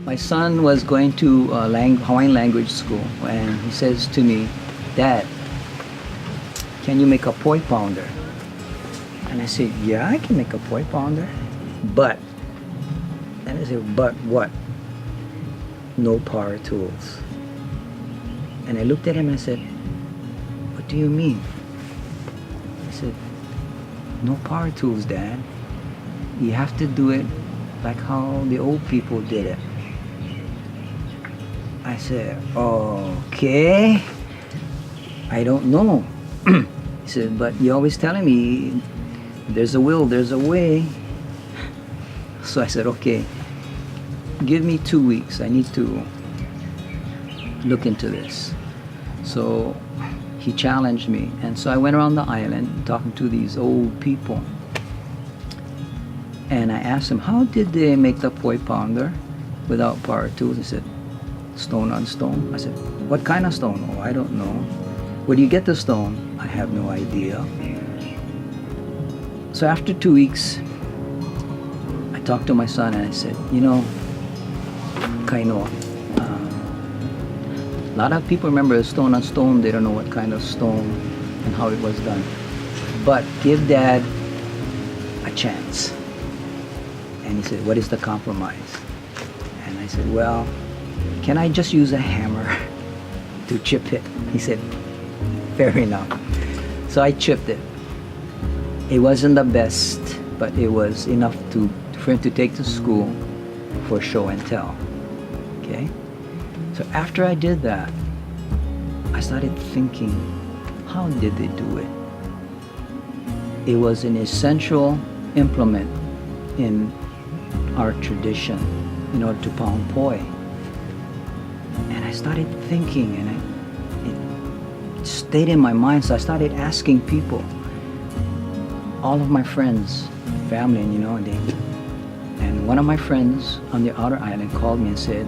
my son was going to Hawaiian language school, and he says to me, "Dad, can you make a poi pounder?" And I said, "Yeah, I can make a poi pounder, but," and I said, "But what? No power tools." And I looked at him and I said, "What do you mean?" I said, "No power tools, Dad. You have to do it like how the old people did it." I said, "Okay, I don't know." He said, "But you're always telling me there's a will, there's a way." So I said, "Okay, give me 2 weeks. I need to look into this." So he challenged me, and so I went around the island talking to these old people, and I asked them, how did they make the poi pounder without power tools? He said, "Stone on stone." I said, "What kind of stone?" "Oh, I don't know." "Where do you get the stone?" "I have no idea." So after 2 weeks, I talked to my son and I said, "You know, Kaino, a lot of people remember stone on stone. They don't know what kind of stone and how it was done. But give Dad a chance." And he said, "What is the compromise?" And I said, "Well, can I just use a hammer to chip it?" He said, "Fair enough." So I chipped it. It wasn't the best, but it was enough for him to take to school for show and tell. Okay? So after I did that, I started thinking, how did they do it? It was an essential implement in our tradition in order to pound poi. And I started thinking, and it stayed in my mind, so I started asking people, all of my friends, family, and one of my friends on the outer island called me and said,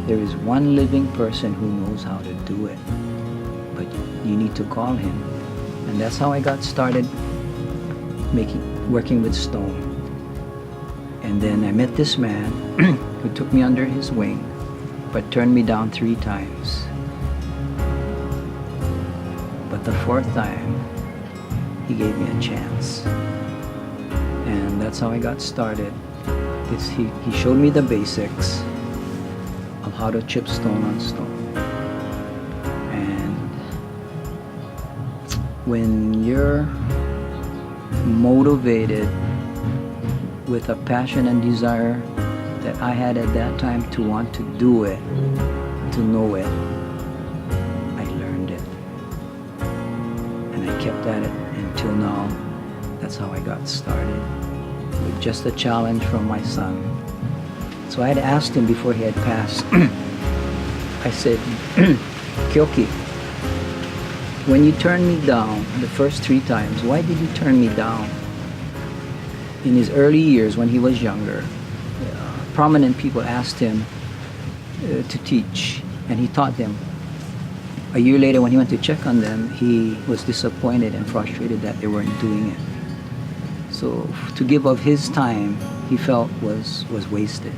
"There is one living person who knows how to do it, but you need to call him." And that's how I got started working with stone. And then I met this man who took me under his wing, but turned me down 3 times. But the 4th time, he gave me a chance. And that's how I got started. He showed me the basics of how to chip stone on stone. And when you're motivated with a passion and desire that I had at that time to want to do it, to know it, I learned it. And I kept at it until now. That's how I got started, with just a challenge from my son. So I had asked him before he had passed, I said, "Kyoki, when you turned me down the first 3 times, why did you turn me down?" In his early years, when he was younger, prominent people asked him to teach, and he taught them. A year later, when he went to check on them, he was disappointed and frustrated that they weren't doing it. So to give of his time, he felt was wasted.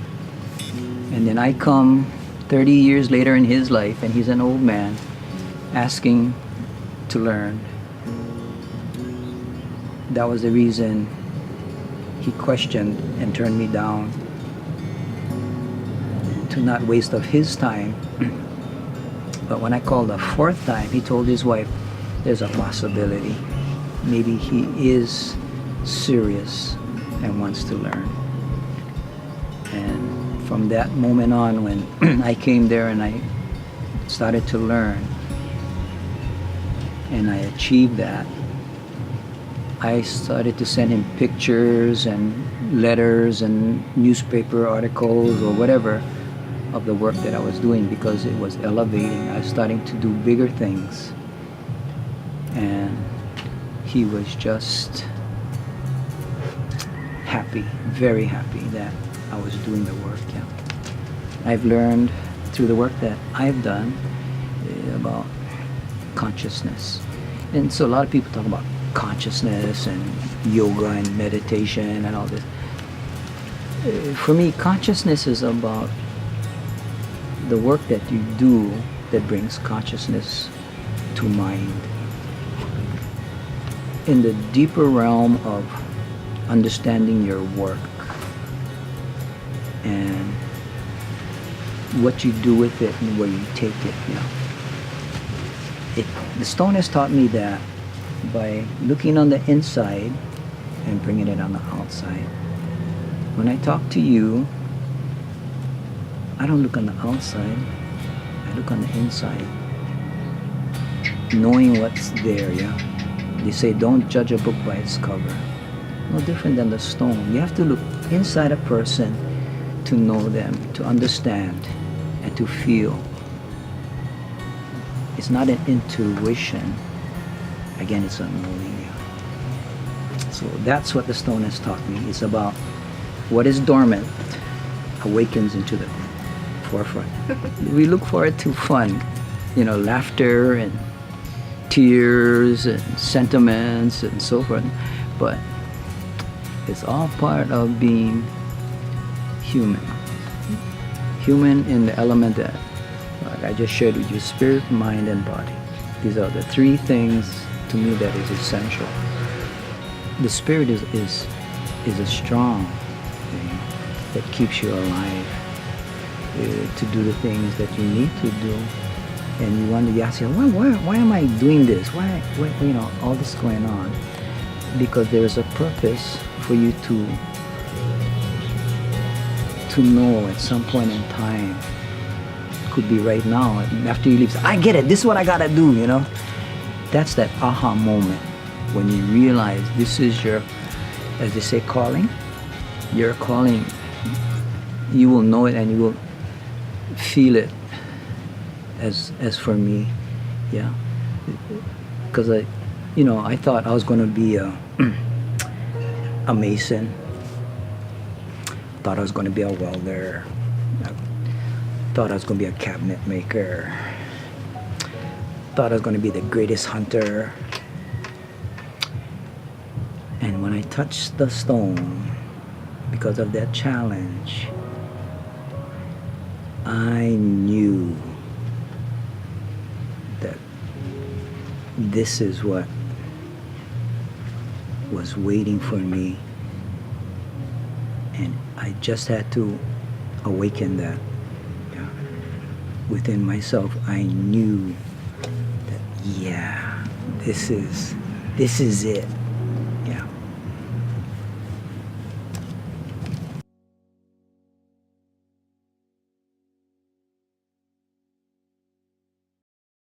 And then I come 30 years later in his life, and he's an old man asking to learn. That was the reason he questioned and turned me down, to not waste of his time. But when I called the 4th time, he told his wife, there's a possibility. Maybe he is serious and wants to learn. And from that moment on, when I came there and I started to learn, and I achieved that, I started to send him pictures and letters and newspaper articles or whatever of the work that I was doing, because it was elevating. I was starting to do bigger things. And he was just happy, very happy that I was doing the work. Yeah. I've learned through the work that I've done about consciousness. And so a lot of people talk about consciousness and yoga and meditation and all this. For me, consciousness is about the work that you do that brings consciousness to mind. In the deeper realm of understanding your work and what you do with it and where you take it, the stone has taught me that by looking on the inside and bringing it on the outside. When I talk to you, I don't look on the outside, I look on the inside, knowing what's there. They say don't judge a book by its cover. No different than the stone. You have to look inside a person to know them, to understand, and to feel. It's not an intuition. Again, it's a knowing. So that's what the stone has taught me. It's about what is dormant awakens into the forefront. We look forward to fun, laughter and tears and sentiments and so forth, but it's all part of being human. Human in the element that, like I just shared with you, spirit, mind, and body. These are the three things to me that is essential. The spirit is a strong thing that keeps you alive to do the things that you need to do. And you wonder, you ask yourself, why am I doing this? Why all this going on? Because there is a purpose for you to know at some point in time. Could be right now, after you leave. I get it. This is what I gotta do. That's that aha moment when you realize this is your, as they say, calling. Your calling. You will know it and you will feel it. As for me, because I thought I was going to be a mason. Thought I was going to be a welder. Thought I was going to be a cabinet maker. Thought I was going to be the greatest hunter. And when I touched the stone, because of that challenge, I knew that this is what was waiting for me, and I just had to awaken that within myself. I knew that this is it.